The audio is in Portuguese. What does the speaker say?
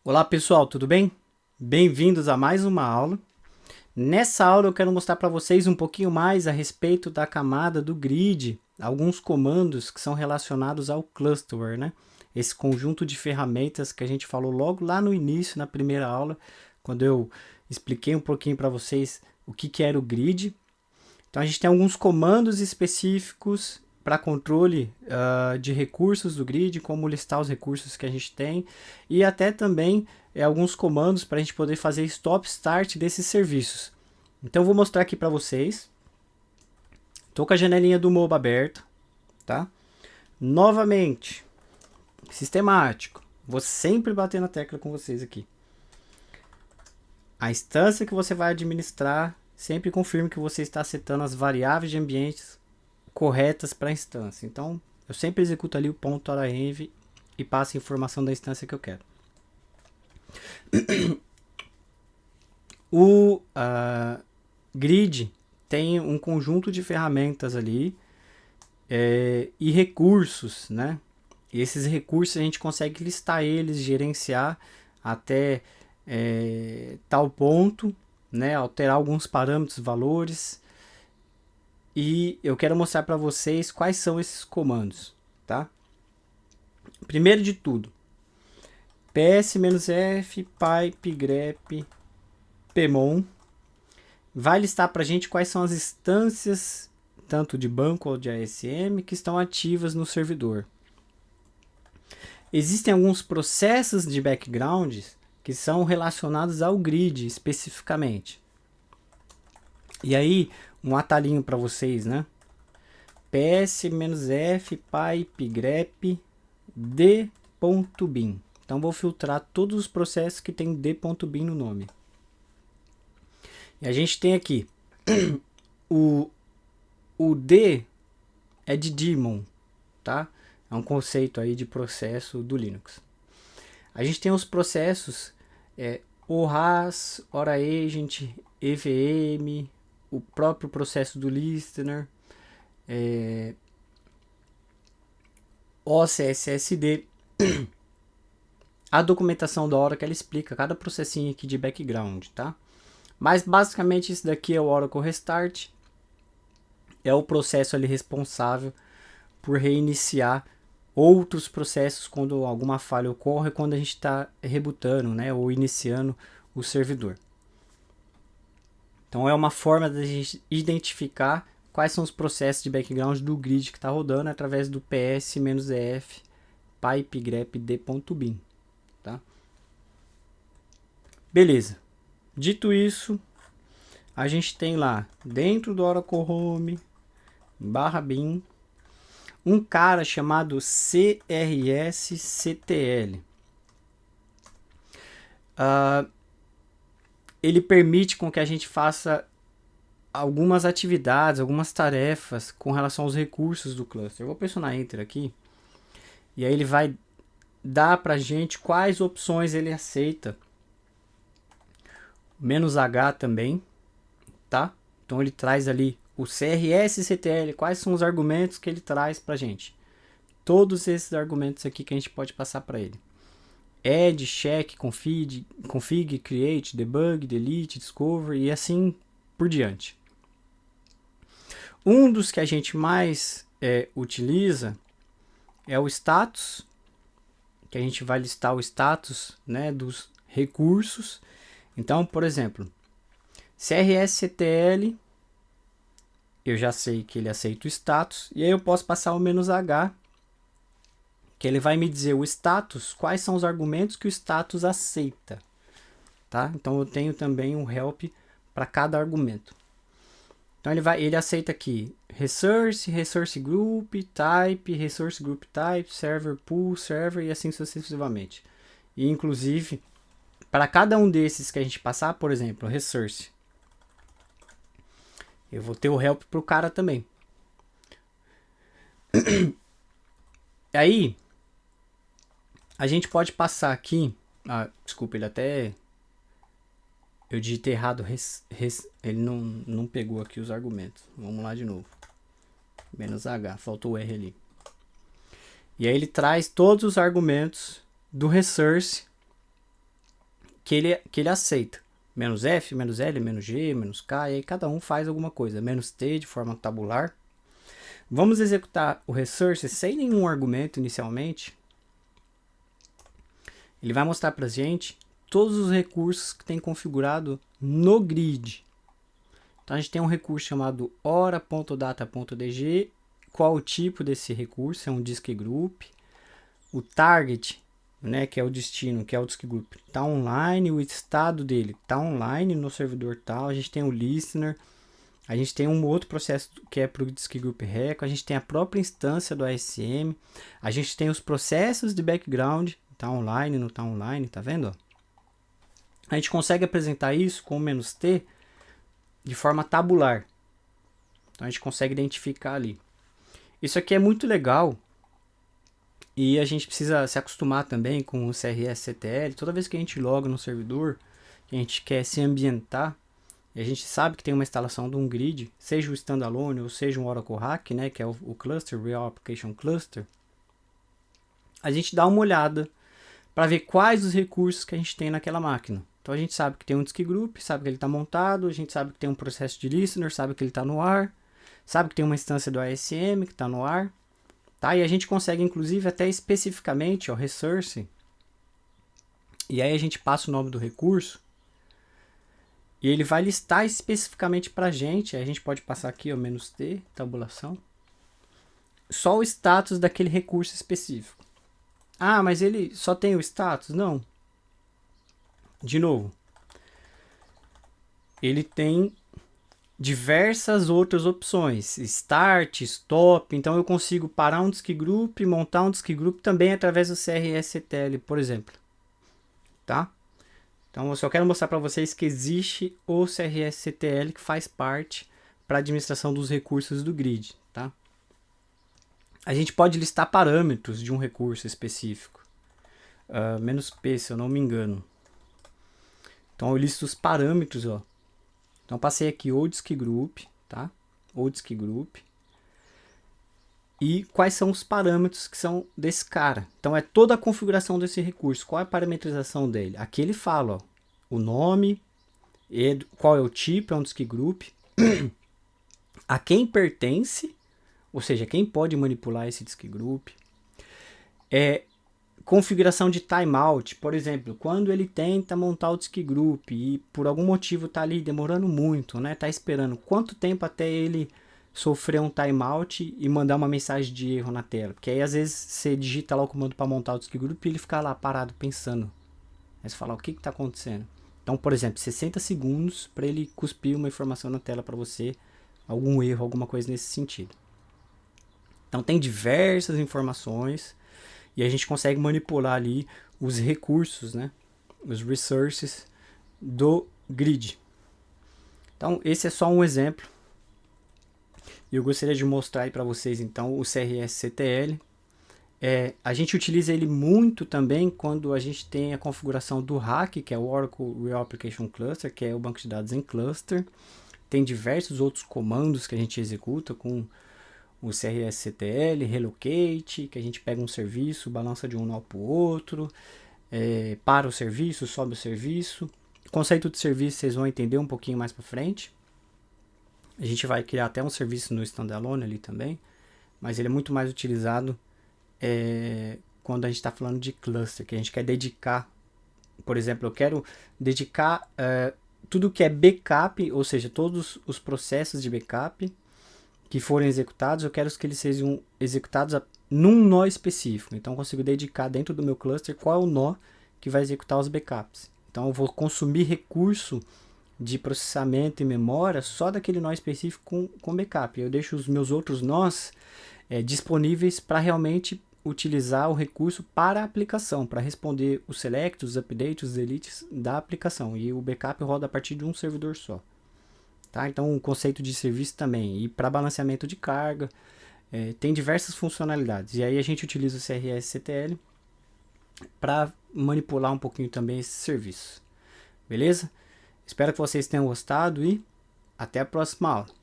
Olá pessoal, tudo bem? Bem-vindos a mais uma aula. Nessa aula eu quero mostrar para vocês um pouquinho mais a respeito da camada do grid, alguns comandos que são relacionados ao cluster, né? Esse conjunto de ferramentas que a gente falou logo lá no início, na primeira aula, quando eu expliquei um pouquinho para vocês o que era o grid. Então a gente tem alguns comandos específicos para controle de recursos do grid, como listar os recursos que a gente tem, e até também alguns comandos para a gente poder fazer stop start desses serviços. Então eu vou mostrar aqui para vocês. Estou com a janelinha do MOBA aberta, tá? Novamente, sistemático. Vou sempre bater na tecla com vocês aqui. A instância que você vai administrar, sempre confirme que você está setando as variáveis de ambientes corretas para a instância. Então, eu sempre executo ali o ponto .env e passo a informação da instância que eu quero. O grid tem um conjunto de ferramentas ali e recursos, né? E esses recursos a gente consegue listar eles, gerenciar até tal ponto, né? Alterar alguns parâmetros, valores. E eu quero mostrar para vocês quais são esses comandos, tá? Primeiro de tudo, ps-f pipe grep pmon vai listar para a gente quais são as instâncias, tanto de banco ou de ASM, que estão ativas no servidor. Existem alguns processos de background que são relacionados ao grid especificamente. E aí, um atalhinho para vocês, né? ps-f pipe grep d.bin. Então vou filtrar todos os processos que tem d.bin no nome. E a gente tem aqui o D é de daemon, tá? É um conceito aí de processo do Linux. A gente tem os processos ORAS, ORAagent, EVM, o próprio processo do listener, OCSSD. A documentação da Oracle ela explica cada processinho aqui de background, tá? Mas basicamente isso daqui é o Oracle Restart. É o processo ali responsável por reiniciar outros processos quando alguma falha ocorre, quando a gente está rebutando, né, ou iniciando o servidor. Então é uma forma de a gente identificar quais são os processos de background do grid que está rodando através do ps-ef pipe grep d.bin, tá? Beleza. Dito isso, a gente tem lá dentro do Oracle Home /bin um cara chamado CRS-CTL. Ele permite com que a gente faça algumas atividades, algumas tarefas com relação aos recursos do cluster. Eu vou pressionar Enter aqui e aí ele vai dar para a gente quais opções ele aceita. "-h também, tá? Então ele traz ali o CRS-CTL, quais são os argumentos que ele traz para a gente. Todos esses argumentos aqui que a gente pode passar para ele. Add, check, config, create, debug, delete, discover e assim por diante. Um dos que a gente mais utiliza é o status, que a gente vai listar o status, né, dos recursos. Então, por exemplo, CRS-CTL, eu já sei que ele aceita o status, e aí eu posso passar o "-h, que ele vai me dizer o status, quais são os argumentos que o status aceita, tá? Então eu tenho também um help para cada argumento. Então ele aceita aqui resource, resource group, type, resource group type, server pool, server e assim sucessivamente. E inclusive, para cada um desses que a gente passar, por exemplo, resource, eu vou ter o help para o cara também. Aí, a gente pode passar aqui. Desculpa, ele até. Eu digitei errado. Ele não pegou aqui os argumentos. Vamos lá de novo. "-h, faltou o R ali. E aí ele traz todos os argumentos do resource que ele aceita. Menos F, menos L, menos G, menos K, e aí cada um faz alguma coisa. Menos T de forma tabular. Vamos executar o resource sem nenhum argumento inicialmente. Ele vai mostrar para a gente todos os recursos que tem configurado no grid. Então a gente tem um recurso chamado hora.data.dg. Qual o tipo desse recurso? É um disk group. O target, né, que é o destino, que é o disk group, está online. O estado dele está online no servidor tal. A gente tem o listener. A gente tem um outro processo que é para o disk group record. A gente tem a própria instância do ASM. A gente tem os processos de background. Está online, não está online, tá vendo? A gente consegue apresentar isso com o "-t" de forma tabular. Então a gente consegue identificar ali. Isso aqui é muito legal. E a gente precisa se acostumar também com o CRS-CTL. Toda vez que a gente loga no servidor, que a gente quer se ambientar, e a gente sabe que tem uma instalação de um grid, seja o standalone ou seja um Oracle RAC, né, que é o cluster, Real Application Cluster, a gente dá uma olhada para ver quais os recursos que a gente tem naquela máquina. Então a gente sabe que tem um disk group, sabe que ele está montado, a gente sabe que tem um processo de listener, sabe que ele está no ar, sabe que tem uma instância do ASM que está no ar, tá? E a gente consegue inclusive até especificamente, ó, resource, e aí a gente passa o nome do recurso, e ele vai listar especificamente para a gente pode passar aqui, ó, "-t", tabulação, só o status daquele recurso específico. Ah, mas ele só tem o status? Não. De novo, ele tem diversas outras opções, start, stop, então eu consigo parar um disk group, montar um disk group também através do CRS-CTL, por exemplo, tá? Então eu só quero mostrar para vocês que existe o CRS-CTL que faz parte para a administração dos recursos do grid, tá? A gente pode listar parâmetros de um recurso específico, "-p", se eu não me engano. Então eu listo os parâmetros, ó. Então passei aqui o disk group, tá? O disk group. E quais são os parâmetros que são desse cara? Então é toda a configuração desse recurso. Qual é a parametrização dele? Aqui ele fala, ó, o nome, qual é o tipo, é um disk group, a quem pertence, ou seja, quem pode manipular esse disk group, configuração de timeout, por exemplo, quando ele tenta montar o disk group e por algum motivo está ali demorando muito, né? Tá esperando quanto tempo até ele sofrer um timeout e mandar uma mensagem de erro na tela, porque aí às vezes você digita lá o comando para montar o disk group e ele fica lá parado pensando. Aí você fala, o que está acontecendo? Então, por exemplo, 60 segundos para ele cuspir uma informação na tela para você, algum erro, alguma coisa nesse sentido. Então tem diversas informações e a gente consegue manipular ali os recursos, né? Os resources do grid. Então esse é só um exemplo. E eu gostaria de mostrar aí para vocês então o CRS-CTL. A gente utiliza ele muito também quando a gente tem a configuração do RAC, que é o Oracle Real Application Cluster, que é o banco de dados em cluster. Tem diversos outros comandos que a gente executa com o CRS-CTL, relocate, que a gente pega um serviço, balança de um nó para o outro, para o serviço, sobe o serviço. O conceito de serviço vocês vão entender um pouquinho mais para frente. A gente vai criar até um serviço no standalone ali também, mas ele é muito mais utilizado quando a gente está falando de cluster, que a gente quer dedicar, por exemplo, eu quero dedicar tudo que é backup, ou seja, todos os processos de backup que forem executados, eu quero que eles sejam executados num nó específico. Então eu consigo dedicar dentro do meu cluster qual é o nó que vai executar os backups. Então eu vou consumir recurso de processamento e memória só daquele nó específico com backup. Eu deixo os meus outros nós disponíveis para realmente utilizar o recurso para a aplicação, para responder os selects, os updates, os deletes da aplicação. E o backup roda a partir de um servidor só. Tá? Então o conceito de serviço também. E para balanceamento de carga, tem diversas funcionalidades. E aí a gente utiliza o CRS-CTL para manipular um pouquinho também esse serviço. Beleza? Espero que vocês tenham gostado e até a próxima aula.